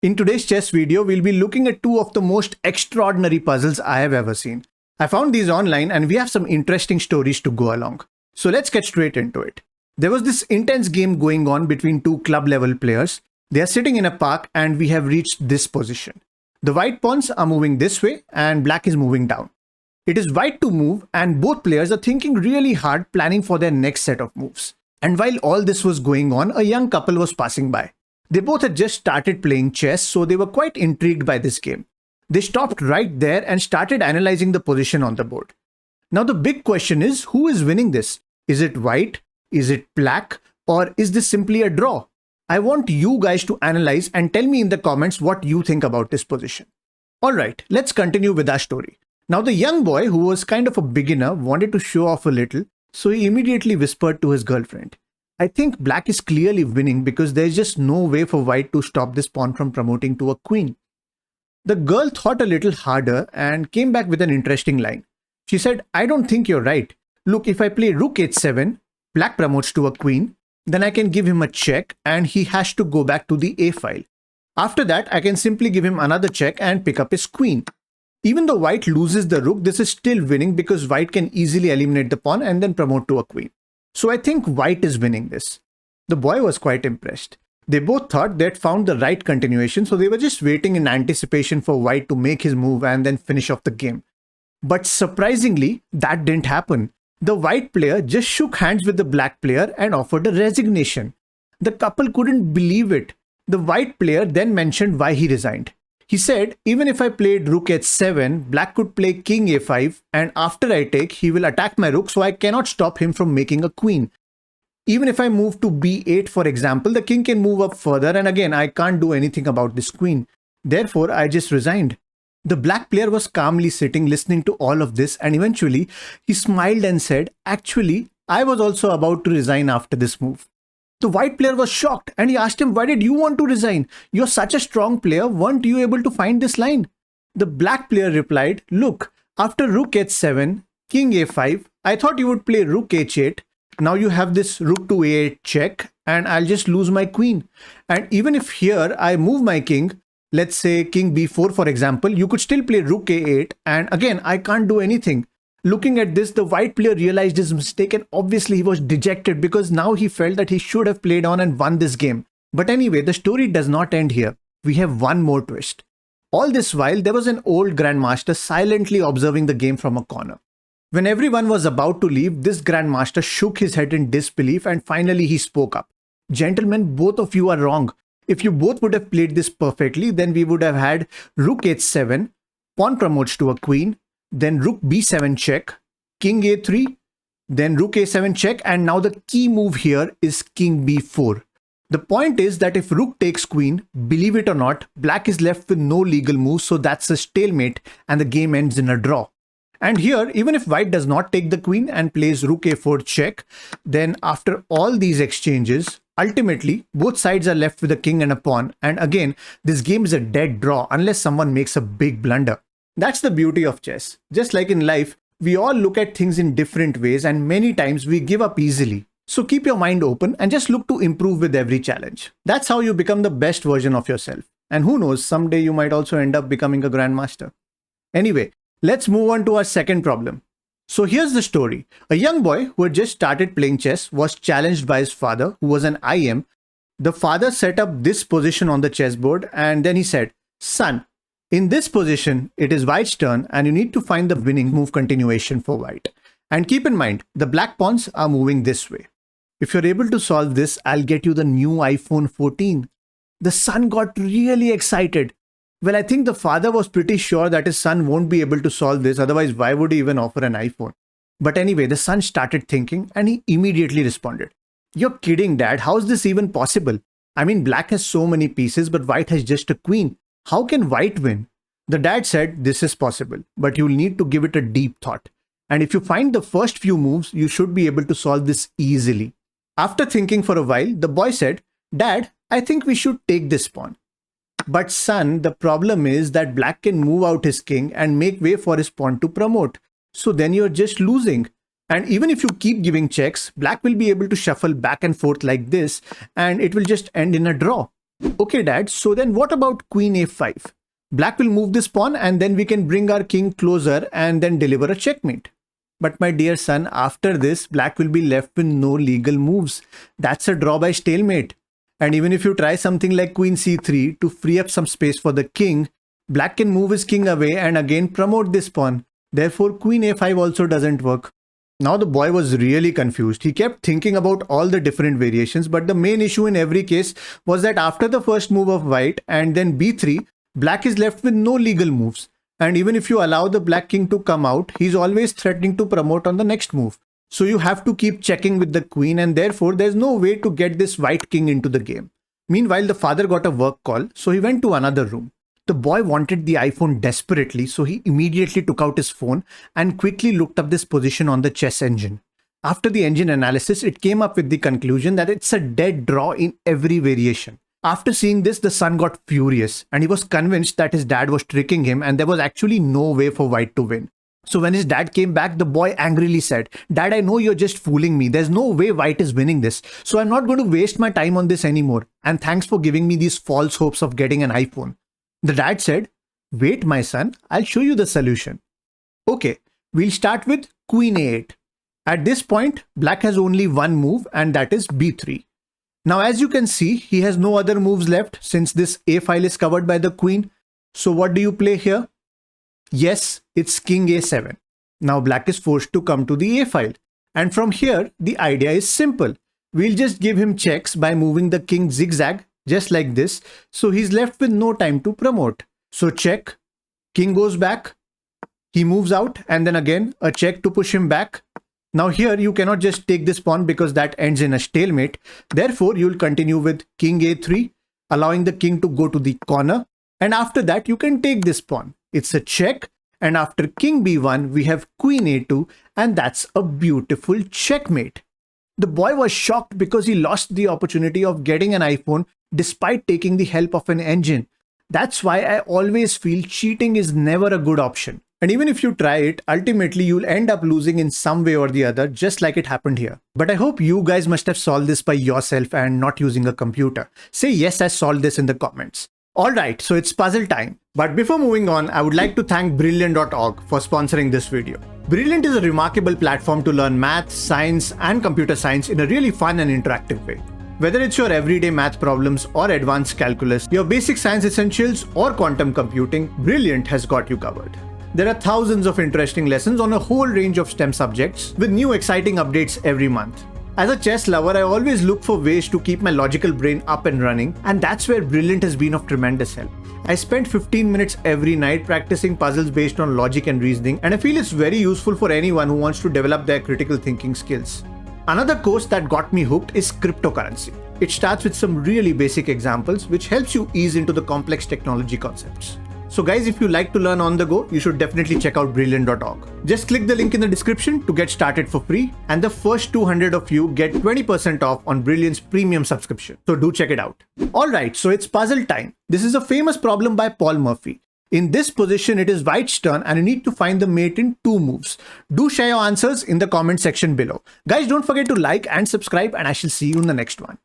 In today's chess video, we'll be looking at two of the most extraordinary puzzles I have ever seen. I found these online and we have some interesting stories to go along. So let's get straight into it. There was this intense game going on between two club level players. They are sitting in a park and we have reached this position. The white pawns are moving this way and black is moving down. It is white to move and both players are thinking really hard, planning for their next set of moves. And while all this was going on, a young couple was passing by. They both had just started playing chess, so they were quite intrigued by this game. They stopped right there and started analyzing the position on the board. Now the big question is, who is winning this? Is it white? Is it black? Or is this simply a draw? I want you guys to analyze and tell me in the comments what you think about this position. Alright, let's continue with our story. Now the young boy, who was kind of a beginner, wanted to show off a little, so he immediately whispered to his girlfriend, I think black is clearly winning because there's just no way for white to stop this pawn from promoting to a queen. The girl thought a little harder and came back with an interesting line. She said, I don't think you're right. Look, if I play rook h7, black promotes to a queen, then I can give him a check and he has to go back to the a file. After that, I can simply give him another check and pick up his queen. Even though white loses the rook, this is still winning because white can easily eliminate the pawn and then promote to a queen. So I think white is winning this. The boy was quite impressed. They both thought they'd found the right continuation, so they were just waiting in anticipation for white to make his move and then finish off the game. But surprisingly, that didn't happen. The white player just shook hands with the black player and offered a resignation. The couple couldn't believe it. The white player then mentioned why he resigned. He said, even if I played rook h7, black could play king a5 and after I take, he will attack my rook, so I cannot stop him from making a queen. Even if I move to b8, for example, the king can move up further and again, I can't do anything about this queen. Therefore, I just resigned. The black player was calmly sitting listening to all of this and eventually he smiled and said, actually, I was also about to resign after this move. The white player was shocked and he asked him, why did you want to resign? You're such a strong player, weren't you able to find this line? The black player replied, look, after rook h7, king a5, I thought you would play rook h8. Now you have this rook to a8 check and I'll just lose my queen. And even if here I move my king, let's say king b4 for example, you could still play rook a8 and again I can't do anything. Looking at this, the white player realized his mistake and obviously he was dejected because now he felt that he should have played on and won this game. But anyway, the story does not end here. We have one more twist. All this while, there was an old grandmaster silently observing the game from a corner. When everyone was about to leave, this grandmaster shook his head in disbelief and finally he spoke up. Gentlemen, both of you are wrong. If you both would have played this perfectly, then we would have had rook h7, pawn promotes to a queen, then rook b7 check, king a3, then rook a7 check, and now the key move here is king b4. The point is that if rook takes queen, believe it or not, black is left with no legal moves, so that's a stalemate and the game ends in a draw. And here, even if white does not take the queen and plays rook a4 check, then after all these exchanges, ultimately both sides are left with a king and a pawn, and again, this game is a dead draw unless someone makes a big blunder. That's the beauty of chess. Just like in life, we all look at things in different ways and many times we give up easily. So keep your mind open and just look to improve with every challenge. That's how you become the best version of yourself. And who knows, someday you might also end up becoming a grandmaster. Anyway, let's move on to our second problem. So here's the story. A young boy who had just started playing chess was challenged by his father, who was an IM. The father set up this position on the chessboard and then he said, son, in this position, it is white's turn and you need to find the winning move continuation for white. And keep in mind, the black pawns are moving this way. If you're able to solve this, I'll get you the new iPhone 14. The son got really excited. Well, I think the father was pretty sure that his son won't be able to solve this, otherwise why would he even offer an iPhone? But anyway, the son started thinking and he immediately responded. You're kidding, Dad, how's this even possible? I mean, black has so many pieces, but white has just a queen. How can white win? The dad said, this is possible, but you'll need to give it a deep thought. And if you find the first few moves, you should be able to solve this easily. After thinking for a while, the boy said, Dad, I think we should take this pawn. But son, the problem is that black can move out his king and make way for his pawn to promote. So then you're just losing. And even if you keep giving checks, black will be able to shuffle back and forth like this and it will just end in a draw. Okay dad, so then what about queen a5? Black will move this pawn and then we can bring our king closer and then deliver a checkmate. But my dear son, after this, black will be left with no legal moves. That's a draw by stalemate. And even if you try something like queen c3 to free up some space for the king, black can move his king away and again promote this pawn. Therefore, queen a5 also doesn't work. Now the boy was really confused. He kept thinking about all the different variations, but the main issue in every case was that after the first move of white and then b3, black is left with no legal moves. And even if you allow the black king to come out, he's always threatening to promote on the next move. So you have to keep checking with the queen, and therefore there's no way to get this white king into the game. Meanwhile, the father got a work call, so he went to another room. The boy wanted the iPhone desperately, so he immediately took out his phone and quickly looked up this position on the chess engine. After the engine analysis, it came up with the conclusion that it's a dead draw in every variation. After seeing this, the son got furious and he was convinced that his dad was tricking him and there was actually no way for white to win. So when his dad came back, the boy angrily said, "Dad, I know you're just fooling me. There's no way white is winning this. So I'm not going to waste my time on this anymore. And thanks for giving me these false hopes of getting an iPhone." The dad said, "Wait, my son, I'll show you the solution." Okay, we'll start with queen a8. At this point, black has only one move and that is b3. Now, as you can see, he has no other moves left since this a file is covered by the queen. So what do you play here? Yes, it's king a7. Now black is forced to come to the a file. And from here, the idea is simple. We'll just give him checks by moving the king zigzag, just like this. So he's left with no time to promote. So check, king goes back, he moves out, and then again a check to push him back. Now here you cannot just take this pawn because that ends in a stalemate. Therefore, you'll continue with king a3, allowing the king to go to the corner. And after that, you can take this pawn. It's a check. And after king b1, we have queen a2, and that's a beautiful checkmate. The boy was shocked because he lost the opportunity of getting an iPhone despite taking the help of an engine. That's why I always feel cheating is never a good option. And even if you try it, ultimately you'll end up losing in some way or the other, just like it happened here. But I hope you guys must have solved this by yourself and not using a computer. Say yes, I solved this in the comments. Alright, so it's puzzle time. But before moving on, I would like to thank Brilliant.org for sponsoring this video. Brilliant is a remarkable platform to learn math, science, and computer science in a really fun and interactive way. Whether it's your everyday math problems or advanced calculus, your basic science essentials or quantum computing, Brilliant has got you covered. There are thousands of interesting lessons on a whole range of STEM subjects with new exciting updates every month. As a chess lover, I always look for ways to keep my logical brain up and running, and that's where Brilliant has been of tremendous help. I spend 15 minutes every night practicing puzzles based on logic and reasoning, and I feel it's very useful for anyone who wants to develop their critical thinking skills. Another course that got me hooked is cryptocurrency. It starts with some really basic examples which helps you ease into the complex technology concepts. So guys, if you like to learn on the go, you should definitely check out Brilliant.org. Just click the link in the description to get started for free, and the first 200 of you get 20% off on Brilliant's premium subscription. So do check it out. Alright, so it's puzzle time. This is a famous problem by Paul Morphy. In this position, it is white's turn and you need to find the mate in 2 moves. Do share your answers in the comment section below. Guys, don't forget to like and subscribe, and I shall see you in the next one.